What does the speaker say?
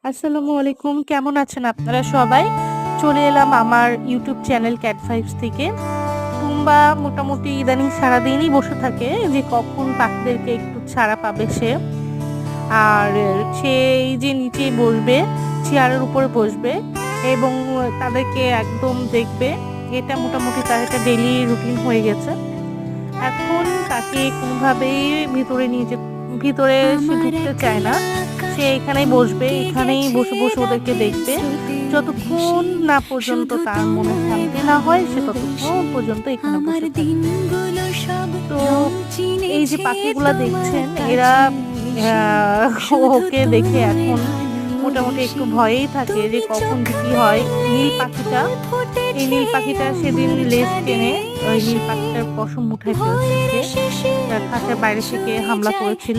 আসসালামু আলাইকুম। কেমন আছেন আপনারা সবাই? চলে এলাম আমার ইউটিউব চ্যানেল ক্যাট ভাইবস থেকে। টুম্বা মোটামুটি ইদানিং সারাদিনই বসে থাকে যে কখন পাখিদেরকে একটু ছাড়া পাবে সে। আর সে এই যে নিচেই বসবে, চেয়ারের উপরে বসবে এবং তাদেরকে একদম দেখবে। এটা মোটামুটি তার একটা ডেইলি রুটিন হয়ে গেছে। এখন তাকে কোনোভাবেই ভিতরে সে ঢুকতে চায় না। সে এখানেই বসবে, এখানেই বসে বসে ওদেরকে দেখবে। যতক্ষণ না পর্যন্ত তার মনে শান্তি না হয় সে ততক্ষণ পর্যন্ত এখানে বসে থাকবে। তো এই যে পাখিগুলা দেখছেন এরা ওকে দেখে এখন মোটামুটি একটু ভয়েই থাকে যে কখন যে কি হয়। নীল পাখিটা সেদিন লেজ টেনে ওই নীল পাখিটার পশম উঠায় ফেলছে, সে খাঁচার বাইরে থেকে হামলা করেছিল।